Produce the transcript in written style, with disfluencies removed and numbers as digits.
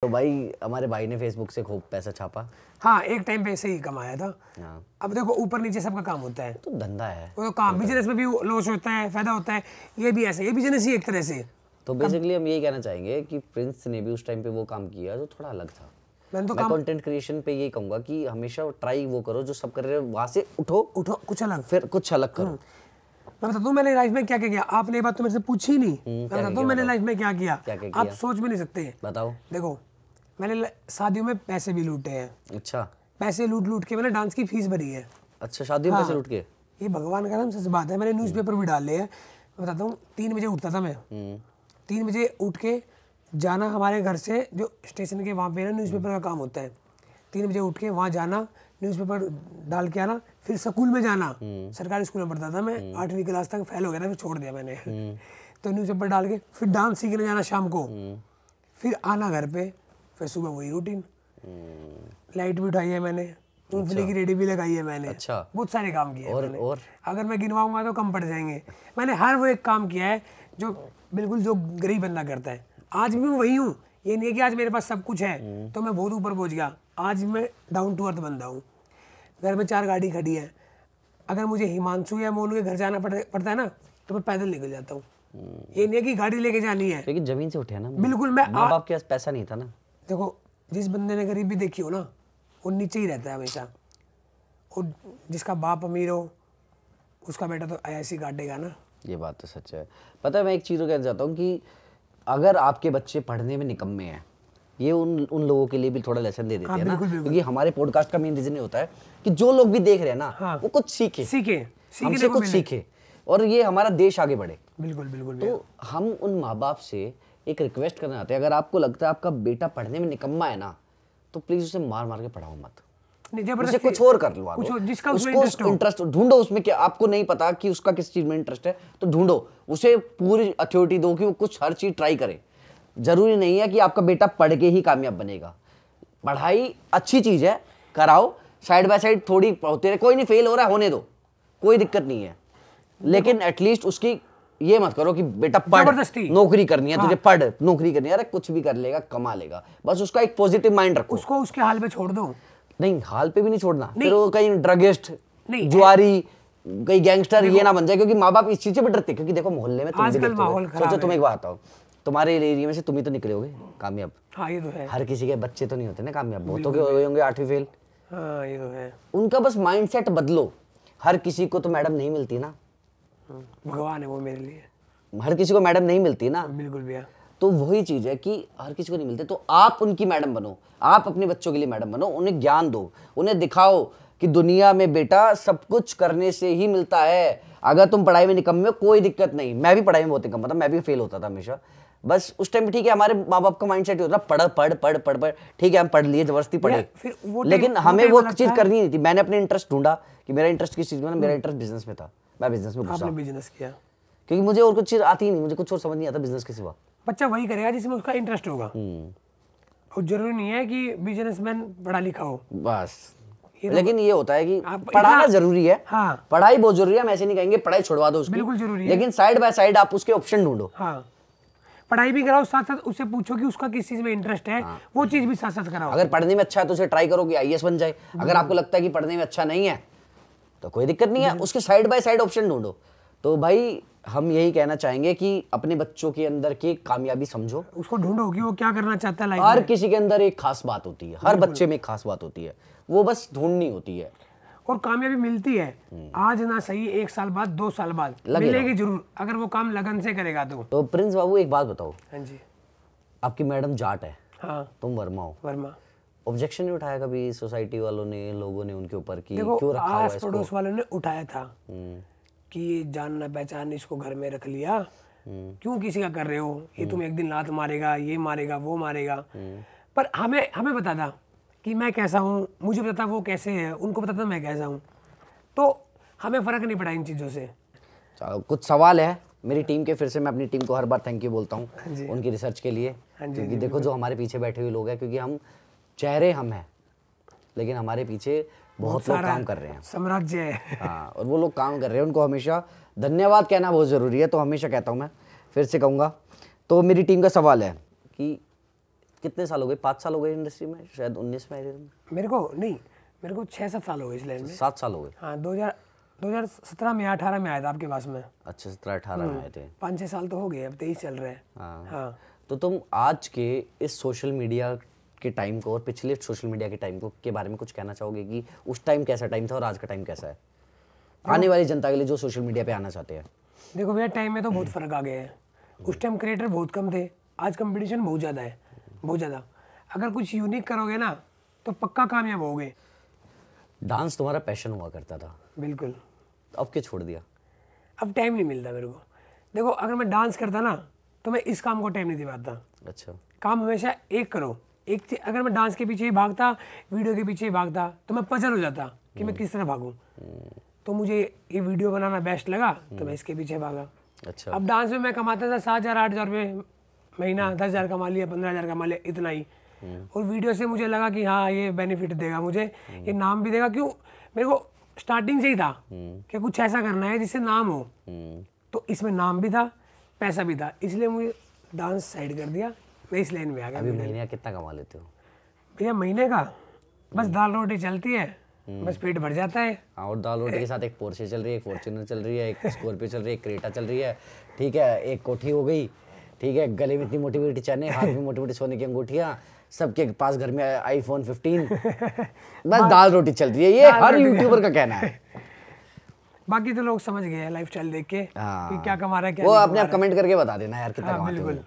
तो भाई हमारे भाई ने फेसबुक से खूब पैसा छापा। हाँ, एक टाइम पे ऐसे ही कमाया था। हाँ। अब देखो ऊपर नीचे सबका काम होता है, तो धंधा है, वो तो काम बिजनेस में भी लॉस होता है, फायदा होता है, ये भी ऐसे, ये बिजनेस ही एक तरह से। तो बेसिकली हम यही कहना चाहेंगे कि प्रिंस ने भी उस टाइम पे वो काम किया जो थोड़ा अलग था। मैं कंटेंट क्रिएशन पे यही कहूंगा कि हमेशा ट्राई वो करो जो सब कर रहे हो, वहां से उठो कुछ अलग, फिर कुछ अलग करो। मैं बताता हूँ मैंने लाइफ में क्या क्या किया। आपने ये बात तो मेरे से पूछी नहीं, मैं बताता हूँ मैंने लाइफ में क्या किया, आप सोच भी नहीं सकते। बताओ। देखो मैंने शादियों में पैसे भी लूटे हैं। अच्छा। पैसे लूट के मैंने डांस की फीस भरी है। अच्छा, शादियों में पैसे लूट के? ये भगवान का नाम सच बात है, मैंने न्यूज़पेपर भी डाले हैं। मैं बताता हूँ 3 बजे उठता था मैं, 3 बजे उठ के जाना हमारे घर से जो स्टेशन के वहाँ पे ना न्यूज़पेपर का काम होता है, 3 बजे उठ के वहाँ जाना, न्यूज़पेपर डाल के आना, फिर स्कूल में जाना। सरकारी स्कूल में पढ़ता था मैं, 8वीं क्लास तक फेल हो गया था, फिर छोड़ दिया मैंने। तो न्यूज़पेपर डाल के फिर डांस सीखने जाना शाम को, फिर आना घर पे, फिर सुबह वही रूटीन। लाइट भी उठाई है मैंने, मूंगफली की रेडी भी लगाई है मैंने। अच्छा। बहुत सारे काम किए हैं मैंने। और अगर मैं गिनवाऊंगा तो कम पड़ जाएंगे। मैंने हर वो एक काम किया है जो बिल्कुल जो गरीब बंदा करता है। आज भी मैं वही हूँ, ये नहीं है कि आज मेरे पास सब कुछ है तो मैं बहुत ऊपर पहुँच गया। आज मैं डाउन टू अर्थ बंदा हूँ। घर में 4 गाड़ी खड़ी है, अगर मुझे हिमांशु या मोनू के घर जाना पड़ता है ना तो मैं पैदल निकल जाता हूँ। ये नहीं है कि गाड़ी लेके जानी है, लेकिन जमीन से उठे ना। बिल्कुल। मैं माँ बाप के पास पैसा नहीं था ना। देखो जिस बंदे ने गरीबी देखी हो ना वो नीचे ही रहता है हमेशा, और जिसका बाप अमीर हो उसका बेटा तो ऐसी काटेगा ना। ये बात तो सच है। पता है मैं एक चीज़ कहना चाहता हूँ कि अगर आपके बच्चे पढ़ने में निकम्मे हैं, ये उन लोगों के लिए भी थोड़ा लेसन दे देते हैं ना, क्योंकि हमारे पॉडकास्ट का मेन रीजन ये होता है कि जो लोग भी देख रहे हैं ना वो कुछ सीखे हमसे कुछ सीखे और ये हमारा देश आगे बढ़े। बिल्कुल। तो हम उन माँ बाप से एक रिक्वेस्ट करना चाहते हैं, अगर आपको लगता है आपका बेटा पढ़ने में निकम्मा है ना तो प्लीज उसे मार मार के पढ़ाओ मत, उसे कुछ और कर लो, जिसका उसको इंटरेस्ट ढूंढो उसमें। क्या आपको नहीं पता कि उसका किस चीज में इंटरेस्ट है तो ढूंढो, उसे पूरी अथॉरिटी दो कि वो कुछ हर चीज ट्राई करे। जरूरी नहीं है कि आपका बेटा पढ़ के ही कामयाब बनेगा। पढ़ाई अच्छी चीज है, कराओ, साइड बाय साइड थोड़ी होते रहे, कोई नहीं, फेल हो रहा है होने दो, कोई दिक्कत नहीं है, लेकिन एटलीस्ट उसकी ये मत करो कि बेटा पढ़, नौकरी करनी है तुझे, पढ़ नौकरी करनी है। अरे कुछ भी कर लेगा, कमा लेगा, बस उसका एक पॉजिटिव माइंड रखो। उसको उसके हाल पे छोड़ दो। नहीं, हाल पे भी नहीं छोड़ना, फिर वो कहीं ड्रगिस्ट, जुआरी, कहीं गैंगस्टर ये ना बन जाए, क्योंकि माँ बाप इस चीज से भी डरते, क्योंकि देखो मोहल्ले में तुम भी देखते हो। सोचो तुम एक बात बताओ, तुम्हारे एरिया में से तुम ही तो निकले होगे कामयाब। हाँ ये तो है, हर किसी के बच्चे तो नहीं होते ना कामयाब, बहुतों के हुए होंगे 8वीं फेल। हाँ ये तो है। उनका बस माइंडसेट बदलो। हर किसी को तो मैडम नहीं मिलती ना, भगवान है वो मेरे लिए। हर किसी को मैडम नहीं मिलती ना। बिल्कुल भैया। तो वही चीज है कि हर किसी को नहीं मिलते, तो आप उनकी मैडम बनो, आप अपने बच्चों के लिए मैडम बनो, उन्हें ज्ञान दो, उन्हें दिखाओ कि दुनिया में बेटा सब कुछ करने से ही मिलता है। अगर तुम पढ़ाई में निकम्मे हो कोई दिक्कत नहीं, मैं भी पढ़ाई में बहुत निकम्मा था, मैं भी फेल होता था हमेशा। बस उस टाइम ठीक है, हमारे माँ बाप का माइंडसेट होता पढ़ पढ़ पढ़ पढ़ पढ़, ठीक है हम पढ़ लिए, जबरदस्ती पढ़े, लेकिन हमें वो चीज करनी नहीं थी। मैंने अपने इंटरेस्ट ढूंढा कि मेरा इंटरेस्ट किस चीज में, मेरा इंटरेस्ट बिजनेस में था, मैं बिजनेस में घुसा। बिजनेस किया क्योंकि मुझे और कुछ चीज आती ही नहीं, मुझे कुछ और समझ नहीं आता बिजनेस के सिवा। बच्चा वही करेगा जिसमें उसका इंटरेस्ट होगा, और जरूरी नहीं है कि बिजनेसमैन पढ़ा लिखा हो बस। लेकिन ये होता है कि पढ़ाना जरूरी है। हाँ, पढ़ाई बहुत जरूरी है, हम ऐसे नहीं कहेंगे पढ़ाई छुड़वा दो उसकी, बिल्कुल जरूरी है, लेकिन साइड बाय साइड आप उसके ऑप्शन ढूंढो। हाँ, पढ़ाई भी कराओ, साथ साथ उससे पूछो कि उसका किस चीज में इंटरेस्ट है। हाँ, वो चीज भी साथ साथ कराओ। अगर पढ़ने में अच्छा है तो उसे ट्राई करो कि आईएएस बन जाए। अगर आपको लगता है कि पढ़ने में अच्छा नहीं है तो कोई दिक्कत नहीं है, उसके साइड बाय साइड ऑप्शन ढूंढो। तो भाई हम यही कहना चाहेंगे कि अपने बच्चों के अंदर की कामयाबी समझो, उसको ढूंढो कि वो क्या करना चाहता है लाइफ में। हर किसी के अंदर एक खास बात होती है, हर बच्चे में एक खास बात होती है, वो बस ढूंढनी होती है, और कामयाबी मिलती है। आज ना सही 1 साल बाद 2 साल बाद मिलेगी जरूर, अगर वो काम लगन से करेगा तो प्रिंस बाबू एक बात बताओ। हाँ जी। आपकी मैडम जाट है, हाँ, तुम वर्मा हो। वर्मा। ऑब्जेक्शन नहीं उठाया कभी सोसाइटी वालों ने, लोगों ने उनके ऊपर कि क्यों रखा हुआ है इसको? पड़ोस वालों ने उठाया था कि जान ना पहचान इसको घर में रख लिया, क्यों किसी का कर रहे हो, ये तुम्हें एक दिन लात मारेगा, ये मारेगा, वो मारेगा। पर हमें पता था कि मैं कैसा हूँ, मुझे पता था वो कैसे है, उनको पता था मैं कैसा हूँ, तो हमें फर्क नहीं पड़ा इन चीज़ों से। कुछ सवाल है मेरी टीम के, फिर से मैं अपनी टीम को हर बार थैंक यू बोलता हूँ उनकी रिसर्च के लिए, क्योंकि देखो जो हमारे पीछे बैठे हुए लोग हैं, क्योंकि हम चेहरे हम हैं लेकिन हमारे पीछे बहुत लोग काम कर रहे हैं, साम्राज्य है। हाँ, और वो लोग काम कर रहे हैं, उनको हमेशा धन्यवाद कहना बहुत ज़रूरी है। तो हमेशा कहता हूँ, मैं फिर से कहूँगा। तो मेरी टीम का सवाल है कि कितने साल हो गए? 5 साल हो गए इंडस्ट्री में, शायद 19 में आए थे तुम? मेरे को 6-7 साल हो गए इस लाइन में। 7 साल हो गए। हाँ 2017 में 18 में आया था आपके पास में। अच्छा 17-18 में आए थे। 5-6 साल तो हो गए, अब 23 चल रहे हैं। हाँ। तो तुम आज के इस सोशल मीडिया के टाइम को और पिछले सोशल मीडिया के टाइम को के बारे में कुछ कहना चाहोगे कि उस टाइम कैसा टाइम था और आज का टाइम कैसा है, आने वाली जनता के लिए जो सोशल मीडिया पे आना चाहते हैं? देखो भैया, टाइम में तो बहुत फर्क आ गया है। उस टाइम क्रिएटर बहुत कम थे, आज कंपटीशन बहुत ज़्यादा है, बहुत ज़्यादा। अगर कुछ यूनिक करोगे ना तो पक्का कामयाब होगे। डांस तुम्हारा पैशन हुआ करता था? बिल्कुल। अब क्या छोड़ दिया? अब टाइम नहीं मिलता मेरे को। देखो अगर मैं डांस करता ना तो मैं इस काम को टाइम नहीं दे पाता। अच्छा। काम हमेशा एक करो, एक चीज। अगर मैं डांस के पीछे ही भागता, वीडियो के पीछे ही भागता, तो मैं पजल हो जाता कि मैं किस तरह भागूं। तो मुझे ये वीडियो बनाना बेस्ट लगा तो मैं इसके पीछे भागा। अच्छा। अब डांस में मैं कमाता था 7,000-8,000 रुपये महीना, 10,000 कमा लिया, 15,000 कमा लिया, इतना ही। और वीडियो से मुझे लगा कि हाँ ये बेनिफिट देगा मुझे, ये नाम भी देगा। क्यों, मेरे को स्टार्टिंग से ही था कि कुछ ऐसा करना है जिससे नाम हो। तो इसमें नाम भी था, पैसा भी था, इसलिए मुझे डांस साइड कर दिया, मैं इस लाइन में आ गया। अभी महीने का कितना कमा लेते हो? भैया महीने का बस दाल रोटी चलती है, बस पेट भर जाता है। हाँ, और दाल रोटी के साथ एक पोर्शे चल रही है, एक फॉर्च्यूनर चल रही है, एक स्कॉर्पियो चल रही है, एक क्रेटा चल रही है, ठीक है, एक कोठी हो गई, ठीक है, गले में इतनी मोटी मोटी चैने, हाथ में मोटी मोटी सोने की अंगूठियाँ, सबके पास घर में iPhone 15, बस दाल रोटी चल रही है। ये हर यूट्यूबर का कहना है। बाकी तो लोग समझ गए हैं लाइफस्टाइल देख के कि क्या कमा रहा है, क्या वो नहीं अपने आप कमेंट करके बता देना यार कितना हाँ, कमाते हो। बिल्कुल।